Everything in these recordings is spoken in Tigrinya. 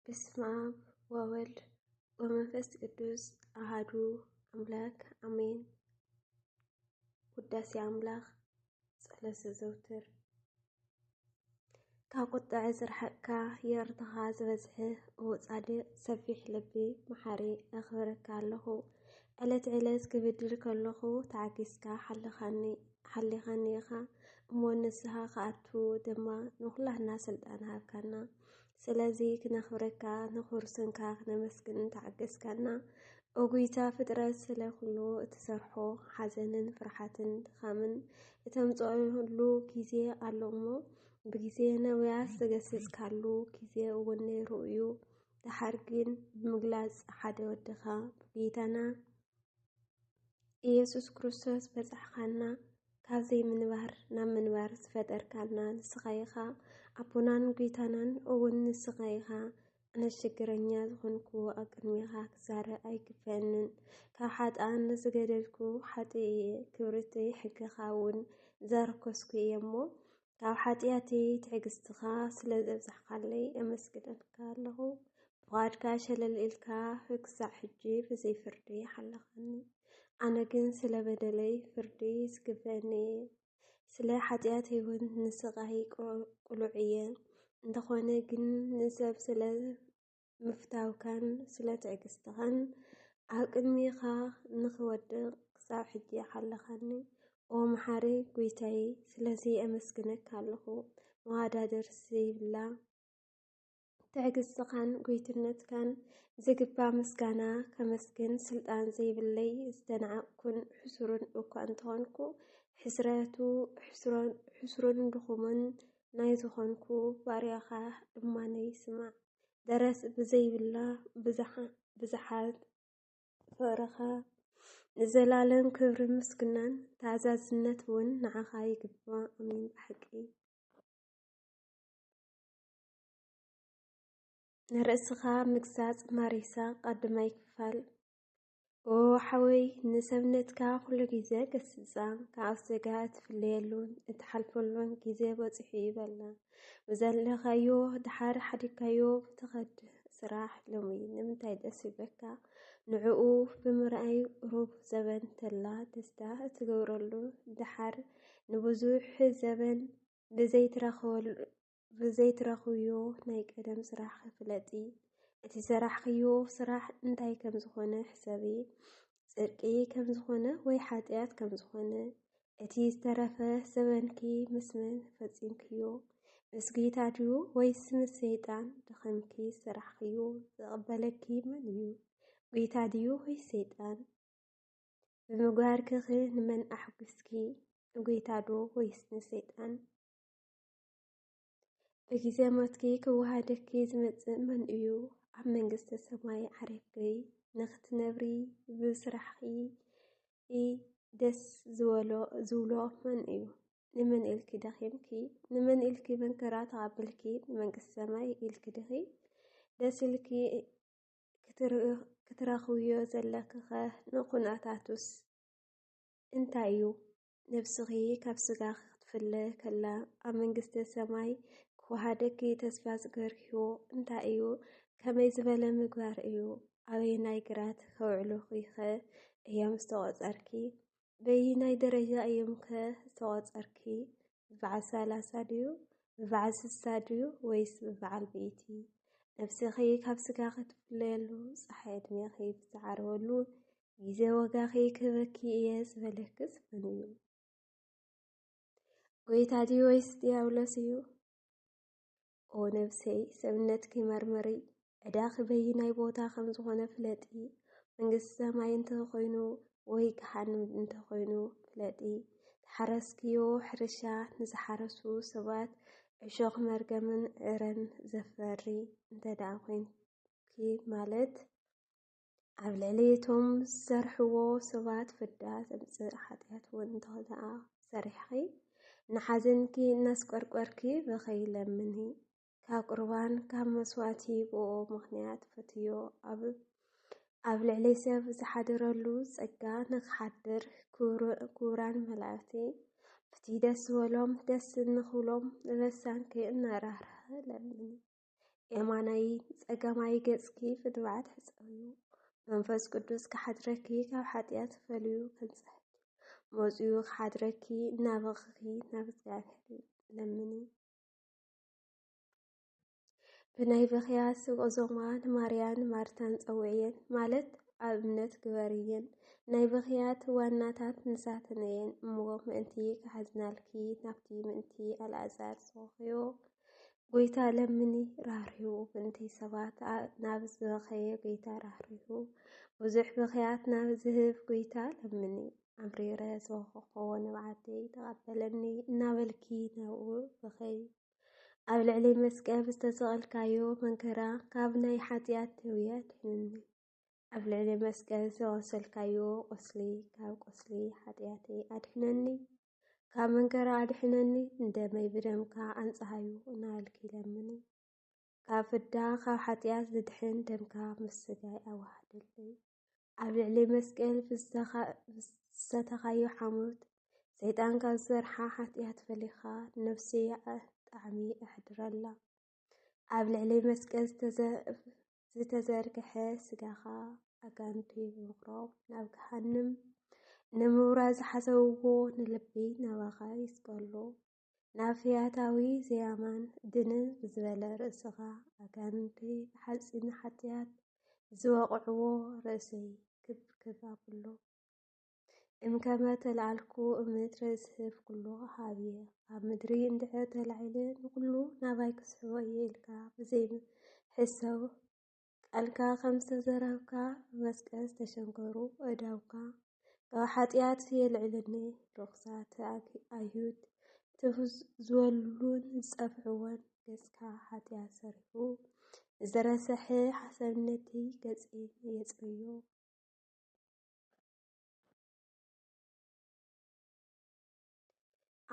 በስመ አብ ወወልድ ወመንፈስ ቅዱስ አሐዱ አምላክ አሜን። ውዳሴ አምላክ ጸሎት ዘውትር ካብ ቁጣዕ ዝርሐቅካ የእርትኻ ዝበዝሐ ወጻድቕ ሰፊሕ ልቢ መሓሪ ኣኽብረካ ኣለኹ። ዕለት ዕለት ክብድል ከለኹ ተዓጊስካ ሓሊኻኒ ኢኻ እሞ ንስኻ ከኣቱ ድማ ንኹላትና ስልጣን ሃብካና። ስለዚ ክነኽብረካ ንኹርስንካ ክነመስግን ተዓገስካና። እጉይታ ፍጥረት ስለ ኩሉ እትሰርሖ ሓዘንን ፍርሓትን ድኻምን እተምፅአሉ ጊዜ ኣሎ እሞ ብጊዜ ነውያት ዝገስጽካሉ ጊዜ እውን ነይሩ እዩ። ድሓር ግን ብምግላጽ ሓደ ወድኻ ብጌታና ኢየሱስ ክርስቶስ በጻሕኻና ካብዘይ ምንባር ናብ ምንባር ዝፈጠርካልና ንስኻ ኢኻ። ኣቦናን ጌታናን እውን ንስኻ ኢኻ። ኣነ ሽግረኛ ዝኾንኩ ኣብ ቅድሚኻ ክዛረብ ኣይግብአንን። ካብ ሓጥኣን ዝገደልኩ ሓጥእ እየ። ክብርተይ ሕግኻ እውን ዘረከስኩ እየ እሞ ካብ ሓጢኣተይ ትዕግስትኻ ስለ ዘብዛሕካለይ ኣመስግነልካ ኣለኹ። ብቓድካ ሸለል ኢልካ ክሳዕ ሕጂ ብዘይ ፍርዲ ሓለኻኒ። ኣነ ግን ስለ በደለይ ፍርዲ ዝግብአኒ እየ። ስለ ሓጢኣተይ እውን ንስቃይ ቁሉዕ እየ። እንተኾነ ግን ንሰብ ስለ ምፍታውካን ስለ ትዕግስትኻን ኣብ ቅድሚኻ ንኽወድቕ ክሳብ ሕጂ ሓለኻኒ። ኦ መሓሪ ጎይታዬ ስለዚ ኣመስግነካ ኣለኹ። መዋዳደር ዘይብላ ትዕግስትኻን ጎይትነትካን ዝግባእ ምስጋና ከመስግን ስልጣን ዘይብለይ ዝተናዓቅኩን ሕሱርን እኳ እንተኾንኩ ሕሱርን ድኹምን ናይ ዝኾንኩ ባርያኻ ድማነይ ስማዕ። ደረስ ብዘይብላ ብዙሓት ፍቕርኻ ንዘላለም ክብሪ ምስግናን ተኣዛዝነት እውን ንዓኻ ይግባእ። ኣሜን። ብሓቂ ንርእስኻ ምግሳጽ ማሪሳ ቃድማይ ክፋል ኦ ሓወይ ንሰብነትካ ኩሉ ግዜ ገስጻ። ካብ ስጋ እትፍለየሉን እትሓልፈሉን ግዜ በፂሑ ይበላ። ብዘለኻዮ ድሓር ሓዲግካዮ ብትኸድእ ስራሕ ሎሚ ንምንታይ ደስ ይብለካ? ንዕኡ ብምርኣይ ሩብ ዘበን ተላ ደስታ እትገብረሉ ድሓር ንብዙሕ ዘበን ብዘይትረኽብዮ ናይ ቀደም ስራሕ ፍለጢ። እቲ ስራሕክዮ ስራሕ እንታይ ከም ዝኾነ ሕሰቢ። ጽድቂ ከም ዝኾነ ወይ ሓጢኣት ከም ዝኾነ እቲ ዝተረፈ ዘበንኪ ምስመን ፈጺምክዮ? ምስ ጌታ ድዩ ወይስ ምስ ሰይጣን ድኸምኪ ስራሕክዮ? ዝቕበለኪ መን እዩ? ጌታ ድዩ ወይስ ሰይጣን? ብምግባርክኺ ንመን ኣሕጒስኪ? ጌታ ዶ ወይስ ንሰይጣን? ብጊዜ ሞትኪ ክወሃደኪ ዝመጽእ መን እዩ? ኣብ መንግስተ ሰማይ ዓሪፍኪ ንኽትነብሪ ብስራሕኪ ደስ ዝብሎ መን እዩ? ንመን ኢልኪ ደኺምኪ? ንመን ኢልኪ መንከራ ተቐበልኪ? ንመንግስተ ሰማይ ኢልኪ ድኺ? ደስ ኢልኪ ክትረኽብዮ ዘለክኸ ንኩነታቱስ እንታይ እዩ? ነብስኺ ካብ ስጋ ክትፍለ ከላ ኣብ መንግስተ ሰማይ ክወሃደኪ ተስፋ ዝገበርክዮ እንታይ እዩ? ከመይ ዝበለ ምግባር እዩ? ኣበየናይ ግራት ከውዕሉኺ ኸ እዮም ዝተቖጸርኪ? በየናይ ደረጃ እዮም ከ ዝተቖጸርኪ? ብበዓል 30 ድዩ? ብበዓል 60 ድዩ? ወይስ ብበዓል 100? ነብስኺ ካብ ስጋ ክትፍለየሉ ፀሓይ ዕድሜኺ ብዝዓረበሉ ግዜ ወጋኺ ክህበኪ እየ ዝበለክስ መን እዩ? ጎይታ ድዩ ወይስ ዲያብሎስ እዩ? ኦ ነብሰይ ሰብነትኪ መርመሪ። ዕዳኺ በይናይ ቦታ ከም ዝኾነ ፍለጢ። መንግስቲ ሰማይ እንተኾይኑ ወይ ገሃነም እንተኾይኑ ፍለጢ። ተሓረስክዮ ሕርሻ ንዝሓረሱ ሰባት ዕሾኽ መርገምን ዕረን ዘፈሪ እንተደኣ ኮንኪ ማለት ኣብ ልዕሊ እቶም ዝሰርሕዎ ሰባት ፍዳ ዘምጽእ ሓጢኣት እውን እንተደኣ ሰሪሕኺ ንሓዘንኪ እናስቆርቆርኪ ብኸይለምኒ ካብ ቁርባን ካብ መስዋእቲ ብኦ ምኽንያት ፈትዮ ኣብ ልዕሊ ሰብ ዝሓድረሉ ጸጋ ንኽሓድር ክቡራን መላእክቲ በቲ ደስ ዝበሎም ደስ ንኽብሎም ንበሳንኪ እናራህርኸ ለምኒ። የማናይ ጸጋማይ ገጽኪ ፍትባዓት ሕጸዩ መንፈስ ቅዱስ ክሓድረኪ ካብ ሓጢኣት ፈልዩ ከንጽሕኪ መጺኡ ክሓድረኪ እናበኽኺ ናብ እግዚአብሔር ለምኒ። ብናይ በኽያት ስቕዞማ ንማርያን ማርታን ጸውዕየን ማለት ኣብ እምነት ግበርየን ናይ በኽያት ዋናታት ንሳተን እየን እሞ ምእንቲ ክሓዝናልኪ ናብቲ ምእንቲ ኣልዓዛር ዝኸዮ ጎይታ ለምኒ ራህርሁ ምእንቲ ሰባት ናብ ዝበኸየ ጎይታ ራህርሁ ብዙሕ በኽያት ናብ ዝህብ ጎይታ ለምኒ ኣምሪረ ዝበኸኾ ንብዓተይ ተቐበለኒ እናበልኪ ናብኡ በኸይ ኣብ ልዕሊ መስቀል ዝተሰቐልካዮ መንከራ ካብ ናይ ሓጢኣት ደውየ ድሕንኒ ኣብ ልዕሊ መስቀል ዝተወሰልካዮ ቆስሊ ካብ ቆስሊ ሓጢኣተይ ኣድሕነኒ ካብ መንከራ ኣድሕነኒ እንደመይ ብደምካ ኣንጽሃዩ እናበልኪ ለምኒ ካብ ፍዳ ካብ ሓጢኣት ዝድሕን ደምካ ምስ ስጋይ ኣዋህደለይ ኣብ ልዕሊ መስቀል ብዝሰተኻዮ ሓሙድ ሰይጣን ካብ ዝሰርሓ ሓጢኣት ፈሊኻ ነፍሲ ጣዕሚ ኣሕድረላ ኣብ ልዕሊ መስቀል ዝተዘርግሐ ስጋኻ ኣጋንቲ ብምቕራብ ናብ ገሃንም ንምውራድ ዝሓሰብዎ ንልቢ ናባኻ ይስቀሎ ናብ ፍያታዊ ዘያማን ድንን ብዝበለ ርእስኻ ኣጋንቲ ብሓፂን ሓጢኣት ዝወቕዕዎ ርእሰይ ክብክብ ኣብሎ እምከመ ተለዓልኩ እምድሪ ዝህብ ኩሉ ሃብየ ኣብ ምድሪ እንድሕር ተላዒለ ንኩሉ ናባይ ክስሕቦ እየ ኢልካ ብዘይሕሰብ ቃልካ ከም ዝተዘረብካ ብመስቀል ዝተሸንከሩ እዳውካ ካብ ሓጢኣት የልዕልኒ ርኩሳት ኣይሁድ ትብዝበሉን ዝጸፍዕዎን ገጽካ ሓጢኣት ሰሪሑ ንዝረሰሐ ሓሰብነቲ ገጽን የጽርዮ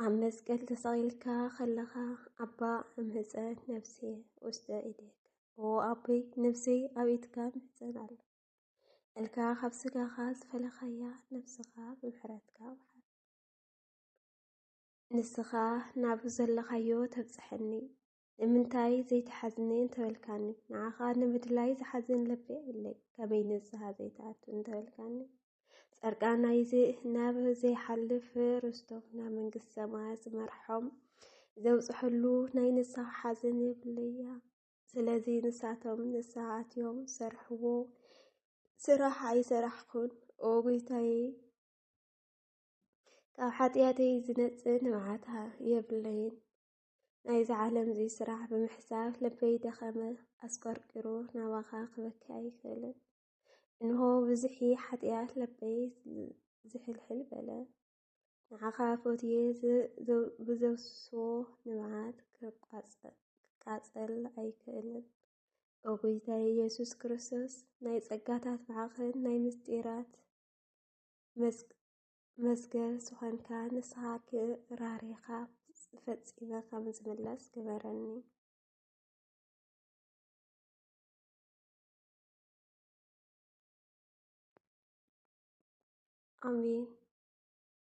ኣብ መስቀል ተሰቒልካ ኸለኻ ኣባ እምህፀን ነፍሰየ ውሽጠ ኢዴከ ኦ ኣቦይ ነፍሰይ ኣብ ኢድካ ምሕፀን ኣላ እልካ ካብ ስጋኻ ዝፈለኻያ ነፍስኻ ብምሕረትካ ውሓት ንስኻ ናብ ዘለኻዮ ተብፅሐኒ ንምንታይ ዘይተሓዝኒ እንተበልካኒ ንዓኻ ንምድላይ ዝሓዝን ልቢ የብለይ ከመይ ንስኻ ዘይተኣቱ እንተበልካኒ ጸርቃናይ ናብ ዘይሓልፍ ርስቶም ናብ መንግስቲ ሰማያት ዝመርሖም ዘውፅሐሉ ናይ ንስሐ ሓዘን የብለያ ስለዚ ንሳቶም ንስሐ ኣትዮም ዝሰርሕዎ ስራሕ ኣይሰራሕኩን ኦ ጎይታዬ ካብ ሓጢኣተይ ዝነጽእ ንብዓት የብለይን ናይዚ ዓለም እዚ ስራሕ ብምሕሳብ ልበይ ደኸመ ኣስቆርቂሩ ናባኻ ክበኪ ኣይክእልን እንሆ ብዙሒ ሓጢኣት ልበይ ዝሕልሕል በለ ንዓኻ ፈትየ ብዘውስዎ ንብዓት ክቃጸል ኣይክእልን ኦ ጎይታዬ ኢየሱስ ክርስቶስ ናይ ጸጋታት ማዕኸን ናይ ምስጢራት መስገር ዝኾንካ ንስኻ ራሪኻ ፈጺመ ከም ዝምለስ ግበረኒ አሜን።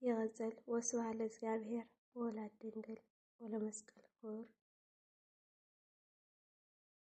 ይቀጽል። ወስብሐት ለእግዚአብሔር ወወላዲቱ ድንግል ወለመስቀሉ ክቡር